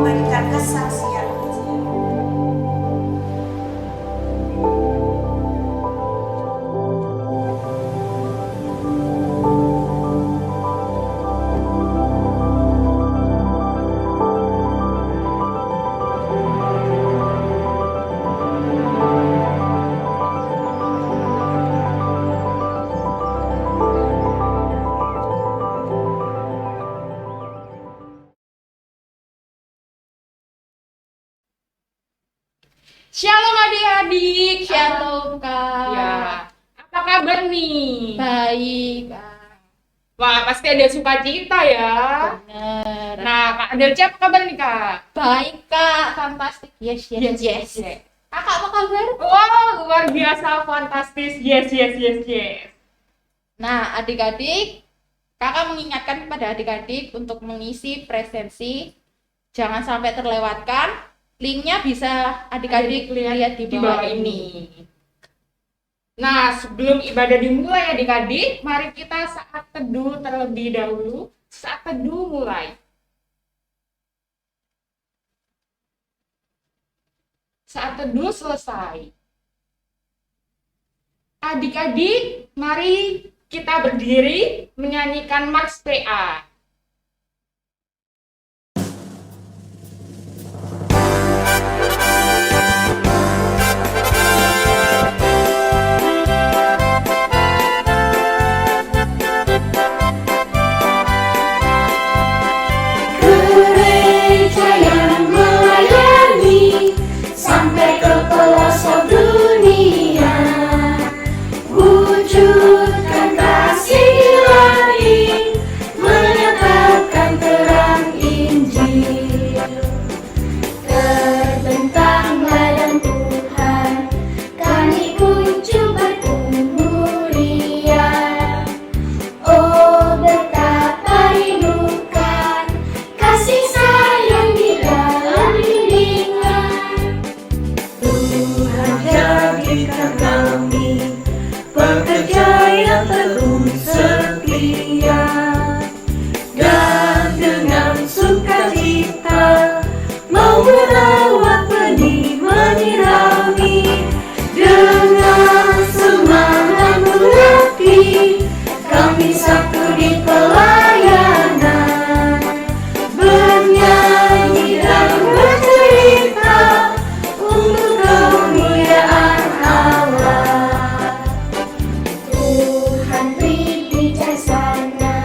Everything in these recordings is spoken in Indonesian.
memberikan kesaksian. Shalom adik-adik. Shalom Kak. Ya, apa kabar nih? Baik Kak. Wah, pasti ada sukacita ya. Bener. Nah, Kak Adelcia apa kabar nih Kak? Baik Kak. Fantastik. Yes. Kakak apa kabar? Wow, luar biasa, fantastis. Yes. Nah adik-adik, Kakak mengingatkan kepada adik-adik untuk mengisi presensi. Jangan sampai terlewatkan. Linknya bisa adik-adik lihat di bawah ini. Nah, sebelum ibadah dimulai adik-adik, mari kita saat teduh terlebih dahulu. Saat teduh mulai. Saat teduh selesai. Adik-adik, mari kita berdiri menyanyikan Mars PA. Gereja yang melayani sampai ke pelosok dunia, wujudkan kasih ilahi, menyatakan terang Injil. Terbentanglah dan Tuhan, kami kunjung bertumbuh riang. Oh, betapa rindukan kasih sayang di dalam bimbingan. Tuhan jadikan kami pekerja yang tekun setia, dan dengan sukacita mau merawat benih menyirami. Dengan semangat mengabdi, kami satu di pelayanan, bernyanyi dan bercerita untuk kemuliaan Allah. Tuhan beri bijaksana,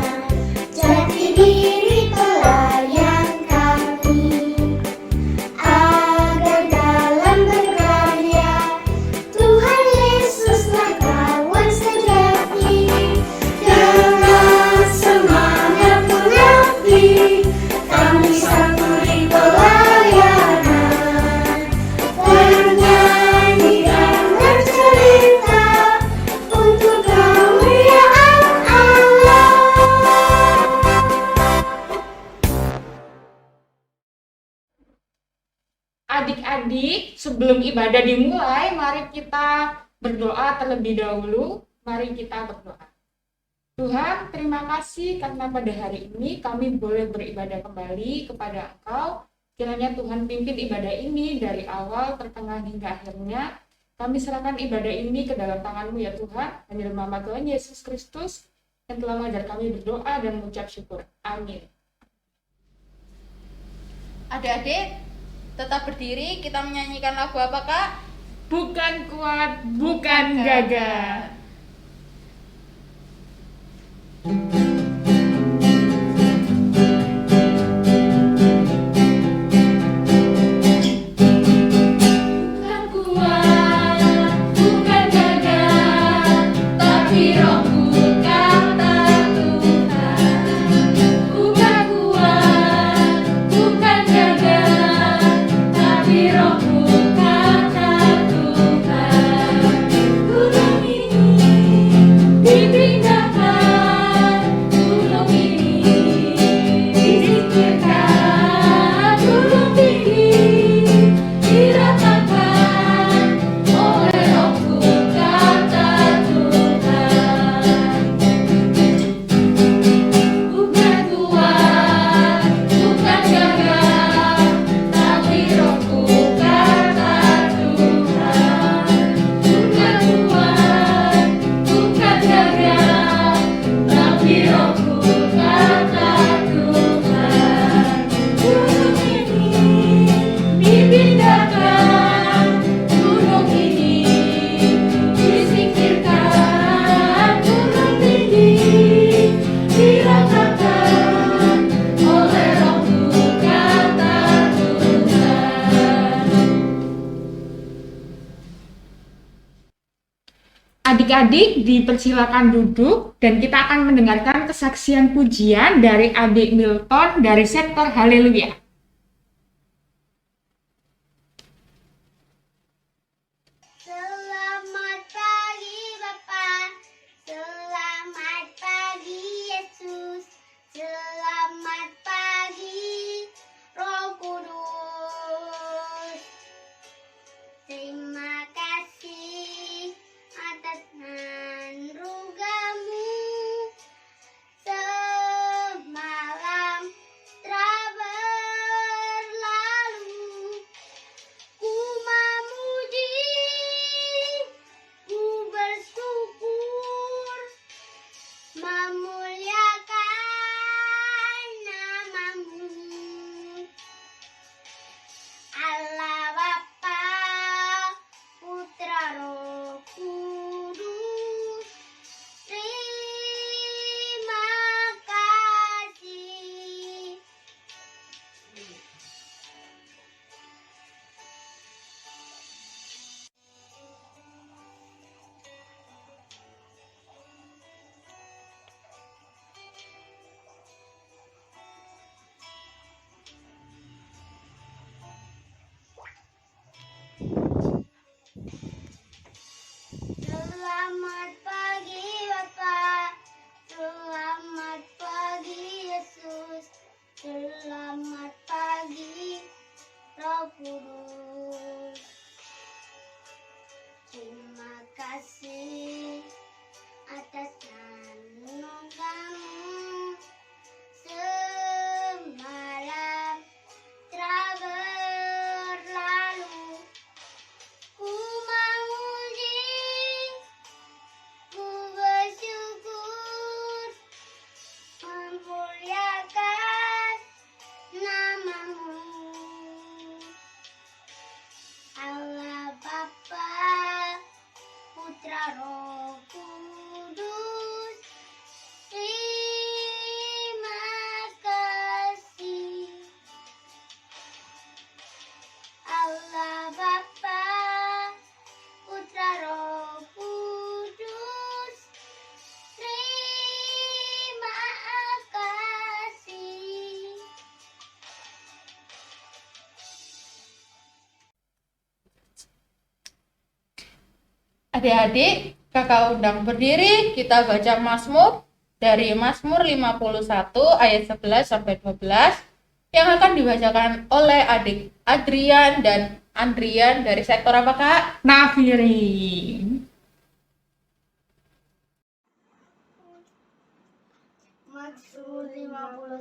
jati diri pelayan kami, agar dalam berkarya Tuhan Yesuslah kawan sejati. Dengan semangat mengabdi, kami satu di pelayanan, bernyanyi dan bercerita untuk kemuliaan Allah. Adik-adik, sebelum ibadah dimulai, mari kita berdoa terlebih dahulu. Mari kita berdoa. Tuhan, terima kasih karena pada hari ini kami boleh beribadah kembali kepada Engkau. Kiranya Tuhan pimpin ibadah ini dari awal, pertengahan hingga akhirnya. Kami serahkan ibadah ini ke dalam tangan-Mu ya Tuhan. Hanya dalam nama Tuhan Yesus Kristus yang telah mengajar kami berdoa dan mengucap syukur. Amin. Adik-adik, tetap berdiri. Kita menyanyikan lagu apa Kak? Bukan kuat, bukan gagah. Bukan kuat, bukan gagah, tapi Rohmu kata Tuhan. Bukan kuat, bukan gagah, tapi Rohmu kata Tuhan. Gunung ini Adik-adik dipersilakan duduk dan kita akan mendengarkan kesaksian pujian dari adik Milton dari sektor Haleluya. Selamat pagi Bapa, selamat pagi Yesus, selamat pagi Roh Kudus. Terima kasih atas anugerah-Mu. Semalam telah berlalu, ku memuji, ku bersyukur, memuliakan nama-Mu. Allah Bapa, Putra Roh Kudus, terima kasih. Selamat pagi Bapa, selamat pagi Yesus, selamat pagi Roh Kudus. Terima kasih atas anugerah-Mu. Semalam telah berlalu, ku memuji, ku bersyukur, memuliakan nama-Mu. Allah Bapa, Putra Roh Kudus, terima kasih. Allah Bapa, Putra Roh Kudus, terima kasih. Adik-adik, kakak undang berdiri, kita baca Mazmur dari Mazmur 51 ayat 11 sampai 12 yang akan dibacakan oleh adik Adrian dan Andrian dari sektor apa, Kak? Nafiri. Mazmur 51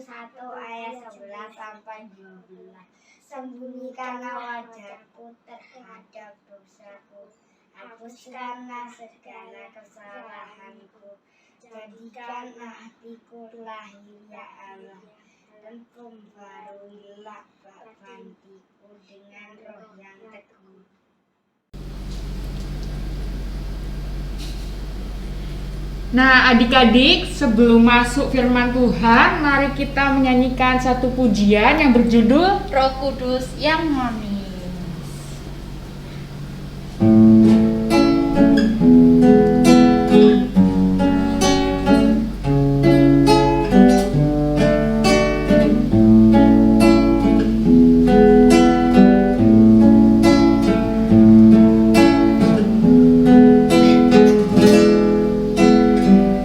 ayat 11 sampai 12. Sembunyikanlah wajahku terhadap dosaku, hapuskanlah segala kesalahanku, jadikanlah hatiku lahir ya Allah, dan pembaruilah badanku dengan roh yang teguh. Nah, adik-adik, sebelum masuk firman Tuhan, mari kita menyanyikan satu pujian yang berjudul Roh Kudus yang manis.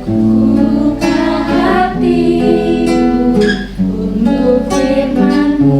Buka hatiku untuk firman-Mu.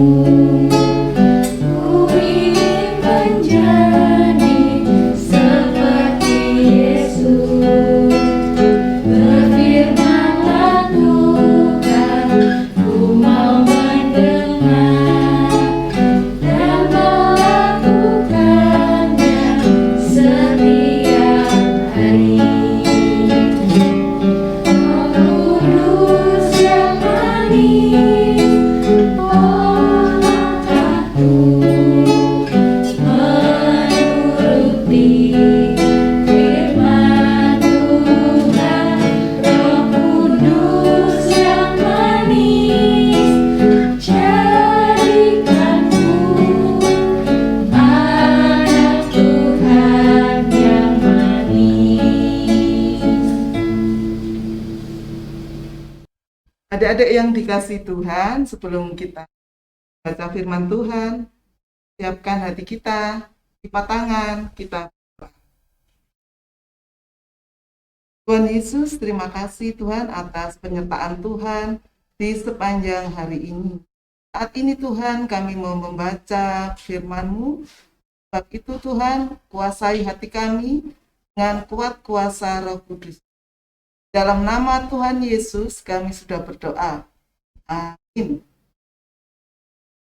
Adik-adik yang dikasih Tuhan, sebelum kita baca firman Tuhan, siapkan hati kita, lipat tangan, kita berdoa. Tuhan Yesus, terima kasih Tuhan atas penyertaan Tuhan di sepanjang hari ini. Saat ini Tuhan, kami mau membaca firman-Mu. Sebab itu Tuhan, kuasai hati kami dengan kuat kuasa Roh Kudus. Dalam nama Tuhan Yesus, kami sudah berdoa. Amin.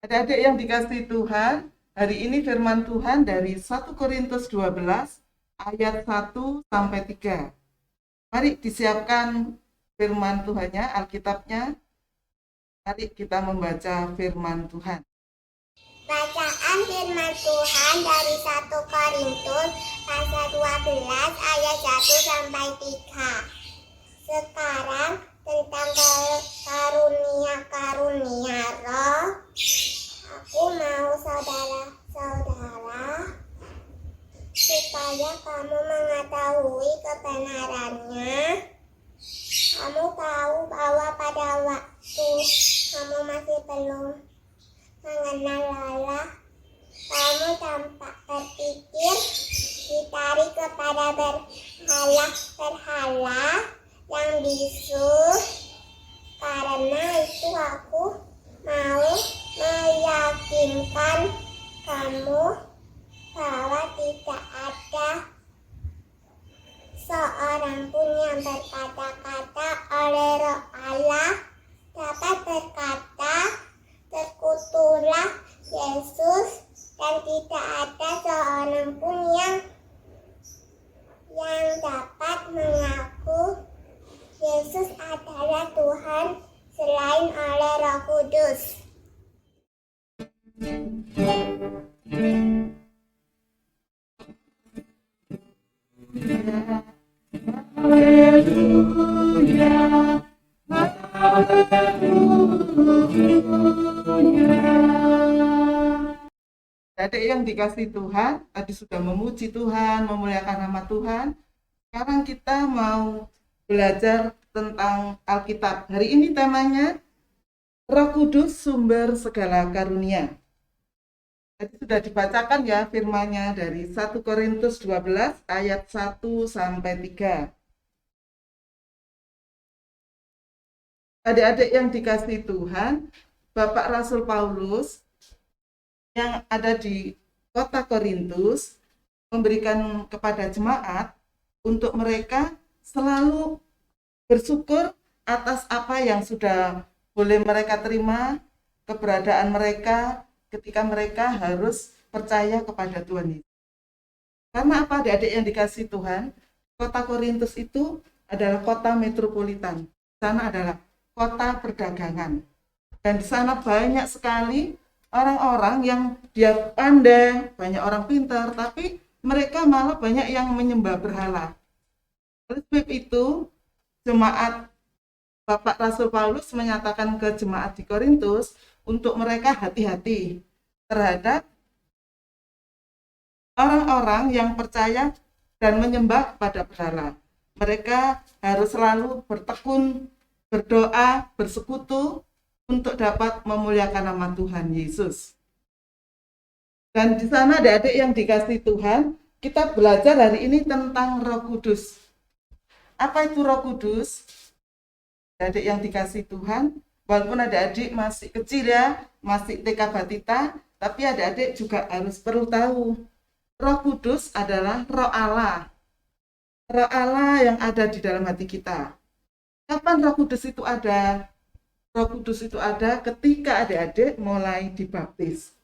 Adik-adik yang dikasihi Tuhan, hari ini firman Tuhan dari 1 Korintus 12 ayat 1 sampai 3. Mari disiapkan firman Tuhannya, Alkitabnya. Mari kita membaca firman Tuhan. Bacaan firman Tuhan dari 1 Korintus pasal 12 ayat 1 sampai 3. Sekarang tentang karunia-karunia roh, aku mau saudara-saudara supaya kamu mengetahui kebenarannya. Kamu tahu bahwa pada waktu kamu masih belum mengenal Allah, kamu tampak berpikir ditarik kepada berhala-berhala yang bisu. Karena itu aku mau meyakinkan kamu bahwa tidak ada seorang pun yang berkata-kata oleh Roh Allah dapat berkata, terkutuklah Yesus, dan tidak ada seorang pun yang dapat mengaku Yesus adalah Tuhan selain oleh Roh Kudus. Adik yang dikasih Tuhan, tadi sudah memuji Tuhan, memuliakan nama Tuhan. Sekarang kita mau belajar tentang Alkitab. Hari ini temanya Roh Kudus, sumber segala karunia. Tadi sudah dibacakan ya firman-Nya dari 1 Korintus 12 ayat 1 sampai 3. Adik-adik yang dikasihi Tuhan, Bapak Rasul Paulus yang ada di kota Korintus memberikan kepada jemaat untuk mereka selalu bersyukur atas apa yang sudah boleh mereka terima, keberadaan mereka ketika mereka harus percaya kepada Tuhan Yesus. Karena apa, adik-adik yang dikasihi Tuhan, kota Korintus itu adalah kota metropolitan. Di sana adalah kota perdagangan. Dan di sana banyak sekali orang-orang yang dia pandai, banyak orang pintar, tapi mereka malah banyak yang menyembah berhala. Oleh sebab itu, jemaat Bapak Rasul Paulus menyatakan ke jemaat di Korintus untuk mereka hati-hati terhadap orang-orang yang percaya dan menyembah pada berhala. Mereka harus selalu bertekun, berdoa, bersekutu untuk dapat memuliakan nama Tuhan Yesus. Dan di sana adik-adik yang dikasihi Tuhan, kita belajar hari ini tentang Roh Kudus. Apa itu Roh Kudus? Adik yang dikasihi Tuhan, walaupun adik-adik masih kecil ya, masih TK Batita, tapi adik-adik juga harus perlu tahu, Roh Kudus adalah Roh Allah. Roh Allah yang ada di dalam hati kita. Kapan Roh Kudus itu ada? Roh Kudus itu ada ketika adik-adik mulai dibaptis.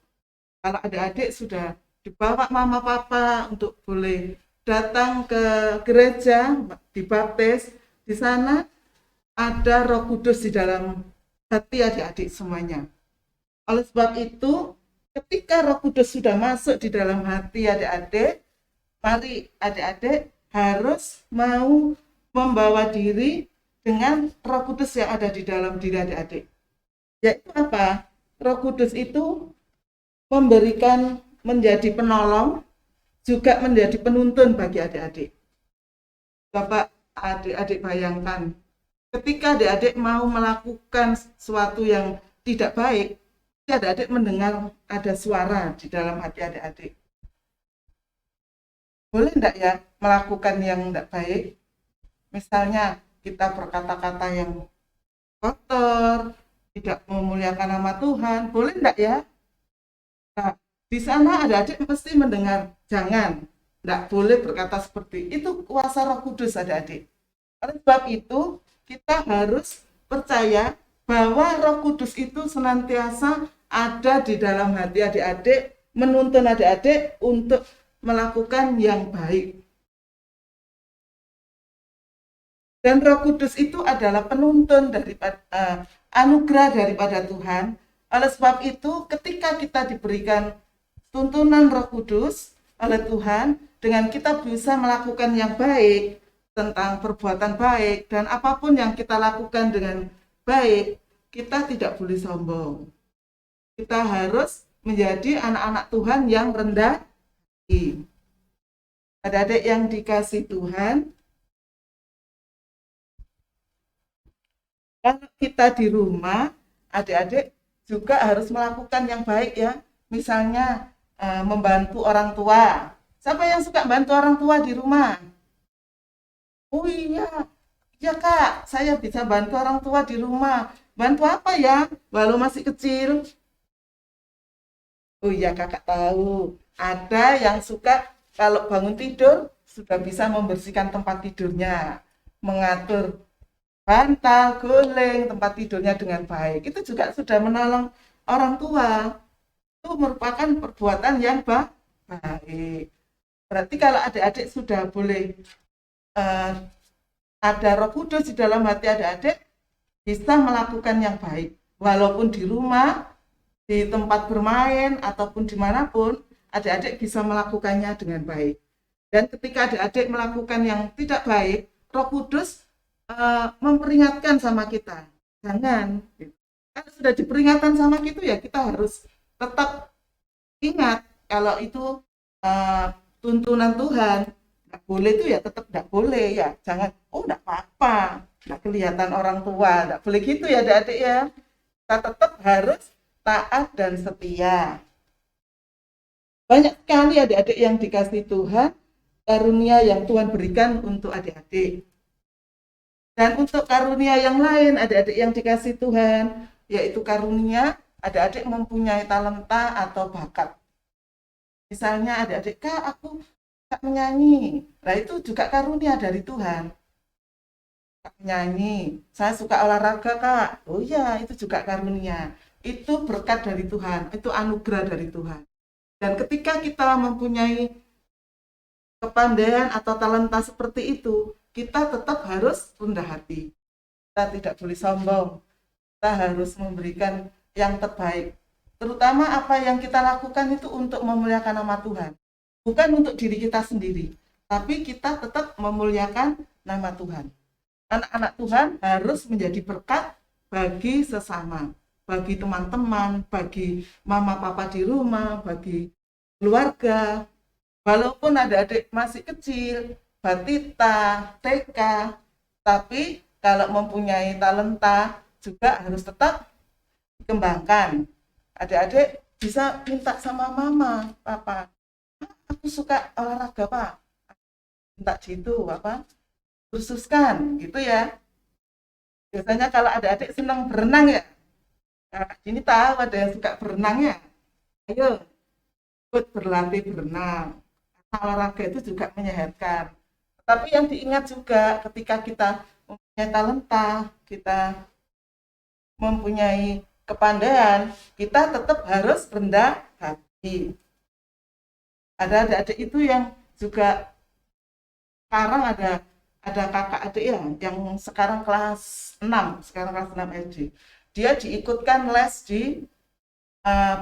Kalau adik-adik sudah dibawa mama papa untuk boleh datang ke gereja, dibaptis, di sana ada Roh Kudus di dalam hati adik-adik semuanya. Oleh sebab itu, ketika Roh Kudus sudah masuk di dalam hati adik-adik, mari adik-adik harus mau membawa diri dengan Roh Kudus yang ada di dalam diri adik-adik. Yaitu apa? Roh Kudus itu memberikan, menjadi penolong, juga menjadi penuntun bagi adik-adik. Bapak, adik-adik bayangkan, ketika adik-adik mau melakukan sesuatu yang tidak baik, adik-adik mendengar ada suara di dalam hati adik-adik. Boleh enggak ya melakukan yang tidak baik? Misalnya kita berkata-kata yang kotor, tidak memuliakan nama Tuhan, boleh enggak ya? Nah, di sana adik-adik mesti mendengar, jangan, enggak boleh berkata seperti itu. Kuasa Roh Kudus adik-adik. Oleh sebab itu, kita harus percaya bahwa Roh Kudus itu senantiasa ada di dalam hati adik-adik, menuntun adik-adik untuk melakukan yang baik. Dan Roh Kudus itu adalah penuntun daripada anugerah daripada Tuhan. Oleh sebab itu, ketika kita diberikan tuntunan Roh Kudus oleh Tuhan, dengan kita bisa melakukan yang baik, tentang perbuatan baik, dan apapun yang kita lakukan dengan baik, kita tidak boleh sombong. Kita harus menjadi anak-anak Tuhan yang rendah hati. Adik-adik yang dikasih Tuhan, kalau kita di rumah, adik-adik juga harus melakukan yang baik ya. Misalnya membantu orang tua. Siapa yang suka bantu orang tua di rumah? Oh iya, ya Kak, saya bisa bantu orang tua di rumah. Bantu apa ya? Walau masih kecil. Oh iya, Kakak tahu. Ada yang suka kalau bangun tidur sudah bisa membersihkan tempat tidurnya, mengatur bantal, guling, tempat tidurnya dengan baik. Itu juga sudah menolong orang tua. Itu merupakan perbuatan yang baik. Berarti kalau adik-adik sudah boleh ada Roh Kudus di dalam hati adik-adik, bisa melakukan yang baik. Walaupun di rumah, di tempat bermain, ataupun dimanapun, adik-adik bisa melakukannya dengan baik. Dan ketika adik-adik melakukan yang tidak baik, Roh Kudus memperingatkan sama kita. Jangan. Kalau sudah diperingatkan sama kita, ya kita harus tetap ingat kalau itu tuntunan Tuhan. Nggak boleh itu ya tetap nggak boleh ya. Jangan, oh nggak apa-apa, nggak kelihatan orang tua. Nggak boleh gitu ya adik-adik ya. Kita tetap harus taat dan setia. Banyak sekali adik-adik yang dikasih Tuhan, karunia yang Tuhan berikan untuk adik-adik. Dan untuk karunia yang lain, adik-adik yang dikasih Tuhan, yaitu karunia adik-adik mempunyai talenta atau bakat. Misalnya adik-adik, Kak, aku suka menyanyi. Nah itu juga karunia dari Tuhan. Suka menyanyi, saya suka olahraga, Kak. Oh iya, itu juga karunia. Itu berkat dari Tuhan, itu anugerah dari Tuhan. Dan ketika kita mempunyai kepandaian atau talenta seperti itu, kita tetap harus rendah hati. Kita tidak boleh sombong. Kita harus memberikan yang terbaik. Terutama apa yang kita lakukan itu untuk memuliakan nama Tuhan. Bukan untuk diri kita sendiri, tapi kita tetap memuliakan nama Tuhan. Anak-anak Tuhan harus menjadi berkat bagi sesama, bagi teman-teman, bagi mama papa di rumah, bagi keluarga. Walaupun adik-adik masih kecil, batita, TK, tapi kalau mempunyai talenta juga harus tetap dikembangkan. Adik-adik bisa minta sama mama, papa, aku suka olahraga Pak, minta gitu apa, khususkan gitu ya. Biasanya kalau adik-adik senang berenang ya, kakak ini tahu ada yang suka berenang ya, ayo ikut berlatih berenang. Olahraga itu juga menyehatkan. Tapi yang diingat juga ketika kita mempunyai talenta, kita mempunyai kepandaian, kita tetap harus rendah hati. Ada adik-adik itu yang juga sekarang ada kakak adik ya, yang sekarang kelas 6 SD. Dia diikutkan les di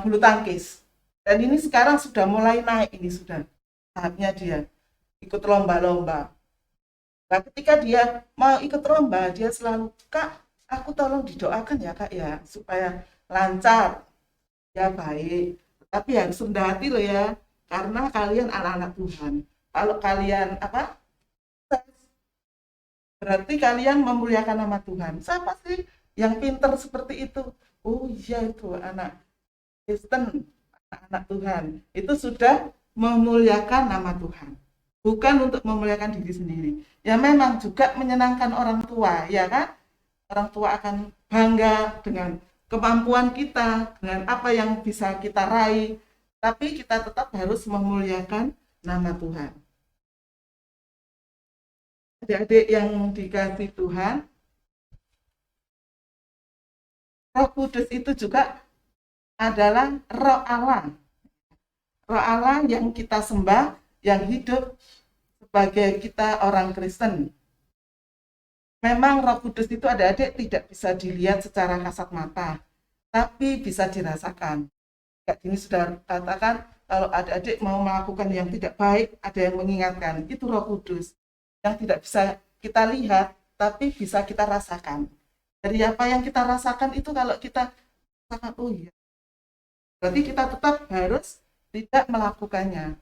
bulu tangkis. Dan ini sekarang sudah mulai naik, ini sudah tahapnya dia ikut lomba-lomba. Nah, ketika dia mau ikut lomba, dia selalu, Kak, aku tolong didoakan ya Kak ya, supaya lancar, ya baik. Tapi harus rendah hati loh ya, karena kalian anak-anak Tuhan. Kalau kalian Berarti kalian memuliakan nama Tuhan. Siapa sih yang pinter seperti itu? Oh iya, itu anak Kristen, anak-anak Tuhan. Itu sudah memuliakan nama Tuhan. Bukan untuk memuliakan diri sendiri. Ya memang juga menyenangkan orang tua, ya kan? Orang tua akan bangga dengan kemampuan kita, dengan apa yang bisa kita raih. Tapi kita tetap harus memuliakan nama Tuhan. Adik-adik yang dikasihi Tuhan, Roh Kudus itu juga adalah Roh Allah. Roh Allah yang kita sembah, yang hidup sebagai kita orang Kristen. Memang Roh Kudus itu adik-adik tidak bisa dilihat secara kasat mata, tapi bisa dirasakan. Kayak ini sudah katakan, kalau adik-adik mau melakukan yang tidak baik, ada yang mengingatkan. Itu Roh Kudus yang tidak bisa kita lihat, tapi bisa kita rasakan. Dari apa yang kita rasakan itu, kalau kita rasakan, oh iya, berarti kita tetap harus tidak melakukannya.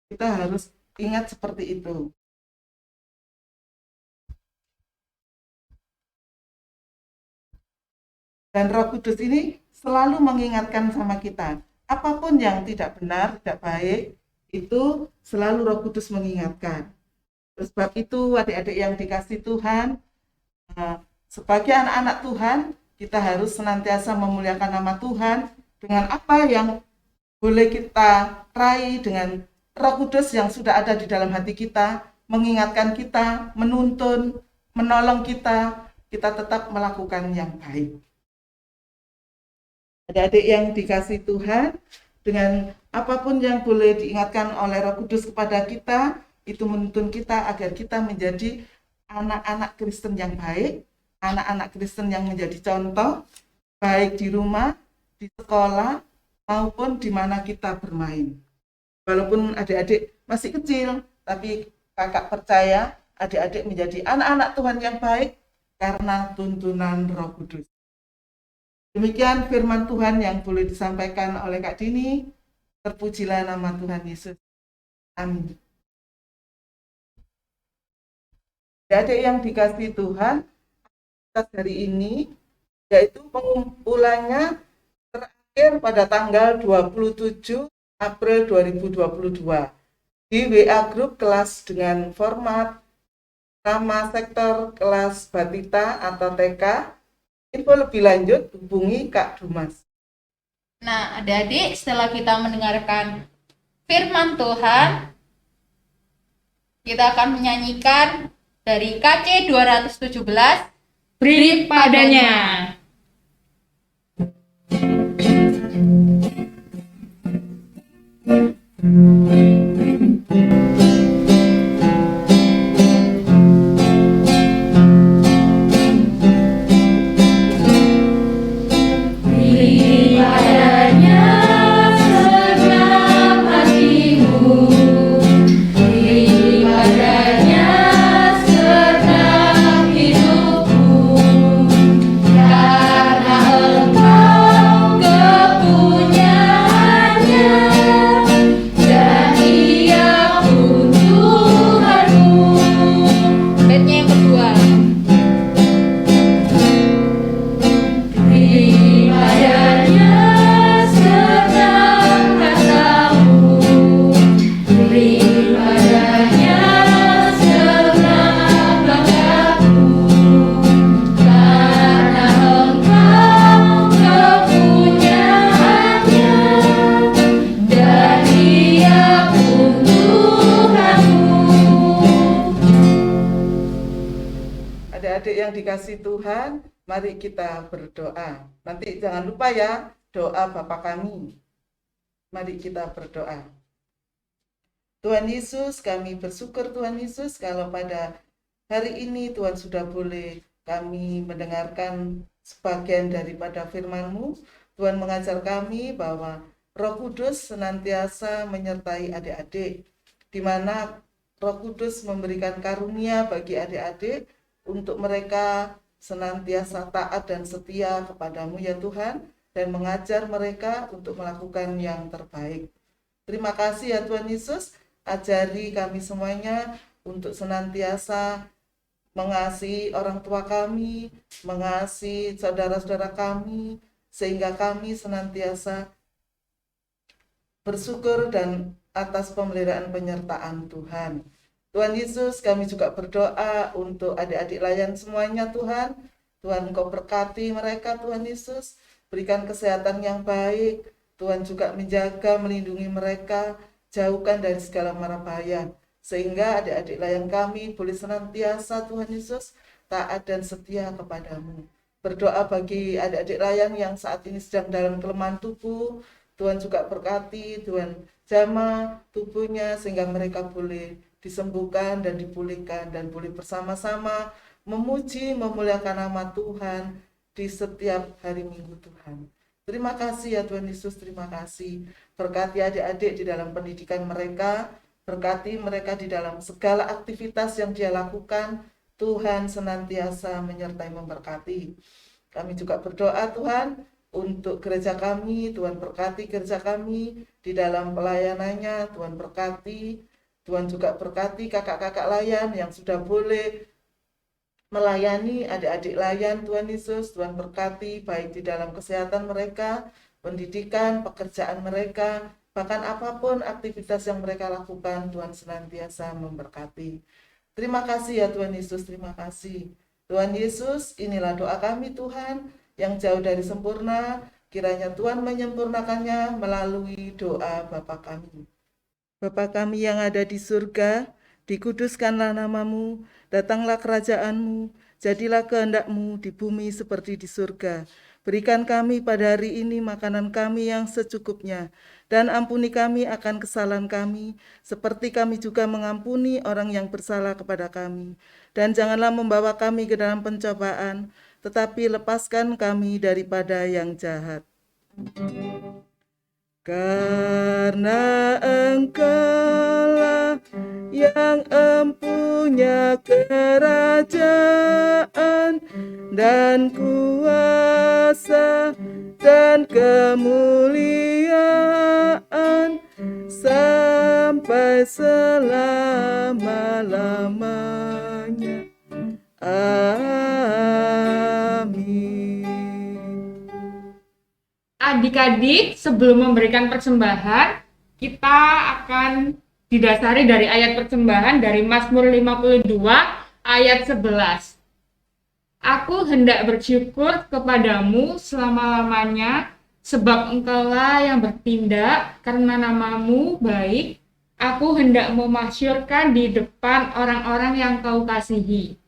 Kita harus ingat seperti itu. Dan Roh Kudus ini selalu mengingatkan sama kita, apapun yang tidak benar, tidak baik, itu selalu Roh Kudus mengingatkan. Sebab itu adik-adik yang dikasih Tuhan, sebagai anak-anak Tuhan, kita harus senantiasa memuliakan nama Tuhan dengan apa yang boleh kita raih, dengan Roh Kudus yang sudah ada di dalam hati kita, mengingatkan kita, menuntun, menolong kita tetap melakukan yang baik. Adik-adik yang dikasih Tuhan, dengan apapun yang boleh diingatkan oleh Roh Kudus kepada kita, itu menuntun kita agar kita menjadi anak-anak Kristen yang baik, anak-anak Kristen yang menjadi contoh, baik di rumah, di sekolah, maupun di mana kita bermain. Walaupun adik-adik masih kecil, tapi kakak percaya adik-adik menjadi anak-anak Tuhan yang baik karena tuntunan Roh Kudus. Demikian firman Tuhan yang boleh disampaikan oleh Kak Dini. Terpujilah nama Tuhan Yesus. Amin. Adik yang dikasihi Tuhan, hari ini yaitu pengumpulannya terakhir pada tanggal 27 April 2022 di WA Group kelas dengan format nama sektor kelas Batita atau TK. Info lebih lanjut hubungi Kak Dumas. Nah, adik-adik, setelah kita mendengarkan firman Tuhan, kita akan menyanyikan dari KC 217, Beri padanya. Adik-adik yang dikasih Tuhan, mari kita berdoa. Nanti jangan lupa ya, doa Bapa kami. Mari kita berdoa. Tuhan Yesus, kami bersyukur Tuhan Yesus kalau pada hari ini Tuhan sudah boleh kami mendengarkan sebagian daripada firman-Mu. Tuhan mengajar kami bahwa Roh Kudus senantiasa menyertai adik-adik, di mana Roh Kudus memberikan karunia bagi adik-adik untuk mereka senantiasa taat dan setia kepadamu ya Tuhan, dan mengajar mereka untuk melakukan yang terbaik. Terima kasih ya Tuhan Yesus, ajari kami semuanya untuk senantiasa mengasihi orang tua kami, mengasihi saudara-saudara kami, sehingga kami senantiasa bersyukur dan atas pemeliharaan penyertaan Tuhan. Tuhan Yesus, kami juga berdoa untuk adik-adik layan semuanya Tuhan. Tuhan Engkau berkati mereka Tuhan Yesus, berikan kesehatan yang baik. Tuhan juga menjaga, melindungi mereka, jauhkan dari segala mara bahaya. Sehingga adik-adik layan kami boleh senantiasa Tuhan Yesus taat dan setia kepadamu. Berdoa bagi adik-adik layan yang saat ini sedang dalam kelemahan tubuh, Tuhan juga berkati, Tuhan jamah tubuhnya sehingga mereka boleh disembuhkan dan dipulihkan dan boleh bersama-sama memuji, memuliakan nama Tuhan di setiap hari Minggu Tuhan. Terima kasih ya Tuhan Yesus, terima kasih. Berkati adik-adik di dalam pendidikan mereka, berkati mereka di dalam segala aktivitas yang dia lakukan. Tuhan senantiasa menyertai memberkati. Kami juga berdoa Tuhan untuk gereja kami, Tuhan berkati gereja kami di dalam pelayanannya, Tuhan berkati. Tuhan juga berkati kakak-kakak layan yang sudah boleh melayani adik-adik layan Tuhan Yesus. Tuhan berkati baik di dalam kesehatan mereka, pendidikan, pekerjaan mereka, bahkan apapun aktivitas yang mereka lakukan, Tuhan senantiasa memberkati. Terima kasih ya Tuhan Yesus, terima kasih. Tuhan Yesus, inilah doa kami Tuhan yang jauh dari sempurna, kiranya Tuhan menyempurnakannya melalui doa Bapa kami. Bapa kami yang ada di surga, dikuduskanlah namamu, datanglah kerajaanmu, jadilah kehendak-mu di bumi seperti di surga. Berikan kami pada hari ini makanan kami yang secukupnya, dan ampuni kami akan kesalahan kami, seperti kami juga mengampuni orang yang bersalah kepada kami. Dan janganlah membawa kami ke dalam pencobaan, tetapi lepaskan kami daripada yang jahat. Karena Engkaulah yang empunya kerajaan dan kuasa dan kemuliaan sampai selama-lamanya. Amin. Adik-adik, sebelum memberikan persembahan, kita akan didasari dari ayat persembahan dari Mazmur 52 ayat 11. Aku hendak bersyukur kepadamu selama-lamanya, sebab Engkaulah yang bertindak karena namamu baik. Aku hendak memasyurkan di depan orang-orang yang kau kasihi.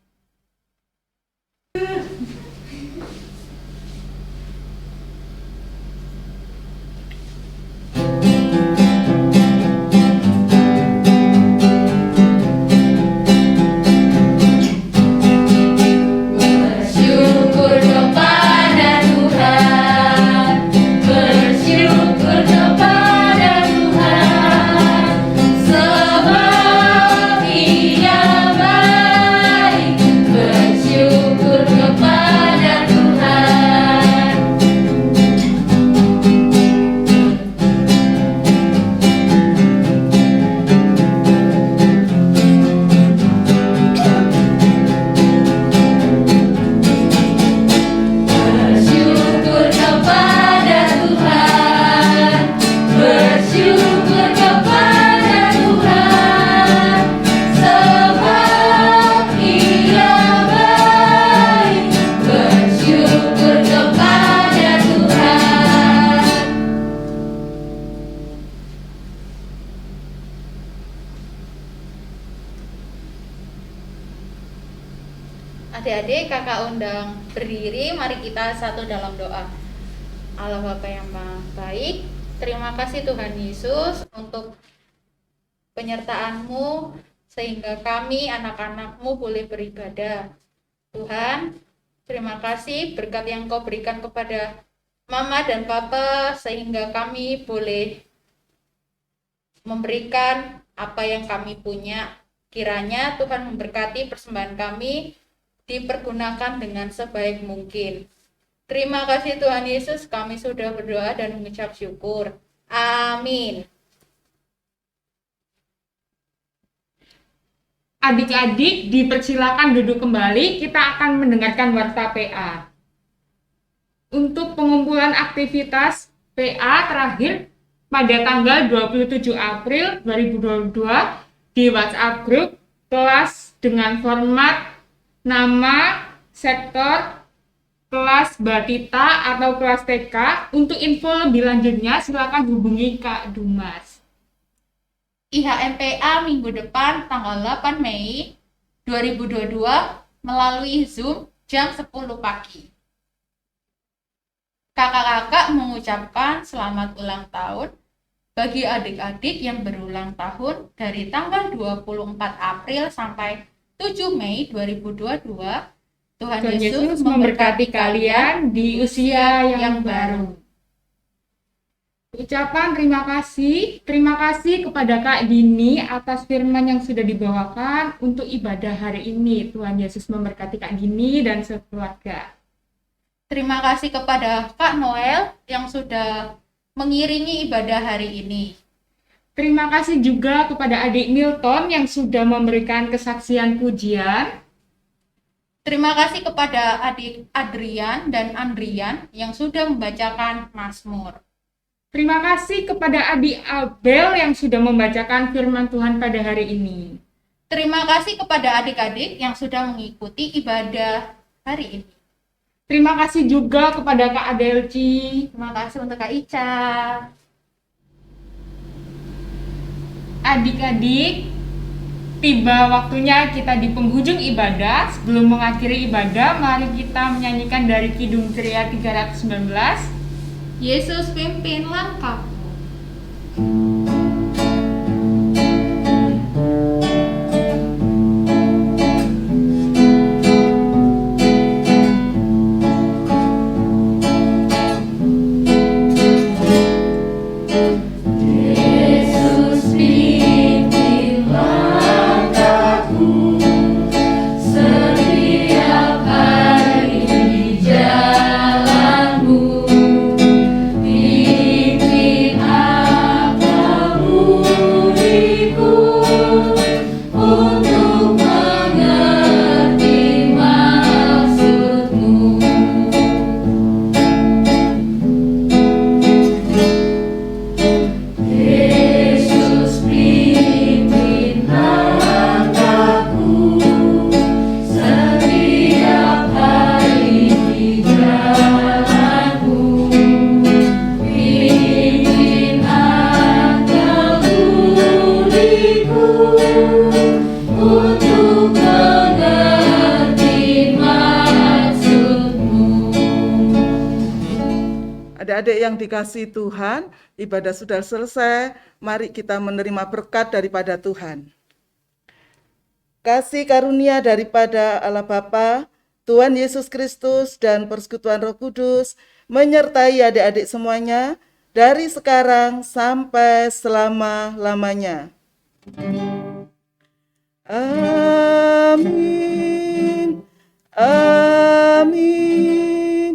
Bersyukur kepada Tuhan, bersyukur kepada Tuhan, sebab Ia baik. Bersyukur kepada Tuhan. Bersyukur kepada Tuhan, bersyukur kepada Tuhan, sebab Ia baik. Bersyukur kepada Tuhan. Adik-adik, kakak undang berdiri, mari kita satu dalam doa. Allah Bapa yang Maha Baik, terima kasih Tuhan Yesus untuk penyertaan-Mu sehingga kami anak-anak-Mu boleh beribadah. Tuhan, terima kasih berkat yang Kau berikan kepada Mama dan Papa sehingga kami boleh memberikan apa yang kami punya. Kiranya Tuhan memberkati persembahan kami, dipergunakan dengan sebaik mungkin. Terima kasih Tuhan Yesus, kami sudah berdoa dan mengucap syukur. Amin. Adik-adik dipersilakan duduk kembali, kita akan mendengarkan warta PA. Untuk pengumpulan aktivitas PA terakhir pada tanggal 27 April 2022 di WhatsApp grup kelas dengan format nama, sektor, kelas Batita atau kelas TK. Untuk info lebih lanjutnya silakan hubungi Kak Dumas. IHMPA minggu depan tanggal 8 Mei 2022 melalui Zoom jam 10 pagi. Kakak-kakak mengucapkan selamat ulang tahun bagi adik-adik yang berulang tahun dari tanggal 24 April sampai 7 Mei 2022. Tuhan Yesus memberkati kalian di usia yang baru. Ucapan terima kasih kepada Kak Dini atas firman yang sudah dibawakan untuk ibadah hari ini. Tuhan Yesus memberkati Kak Dini dan sekeluarga. Terima kasih kepada Kak Noel yang sudah mengiringi ibadah hari ini. Terima kasih juga kepada adik Milton yang sudah memberikan kesaksian pujian. Terima kasih kepada adik Adrian dan Andrian yang sudah membacakan Mazmur. Terima kasih kepada adik Abel yang sudah membacakan firman Tuhan pada hari ini. Terima kasih kepada adik-adik yang sudah mengikuti ibadah hari ini. Terima kasih juga kepada Kak Adelci. Terima kasih untuk Kak Ica. Adik-adik, tiba waktunya kita di penghujung ibadah. Sebelum mengakhiri ibadah, mari kita menyanyikan dari Kidung Ceria 319. Yesus pimpin langkahku. Yesus pimpin langkahku setiap hari di jalanmu. Pimpin akal-budiku untuk mengerti maksudmu. Yesus pimpin langkahku setiap hari di jalanku. Pimpin akal-budiku untuk mengerti maksudmu. Adik-adik yang dikasihi Tuhan, ibadah sudah selesai. Mari kita menerima berkat daripada Tuhan. Kasih karunia daripada Allah Bapa, Tuhan Yesus Kristus, dan persekutuan Roh Kudus menyertai adik-adik semuanya dari sekarang sampai selama-lamanya. Amin. Amin. Amin.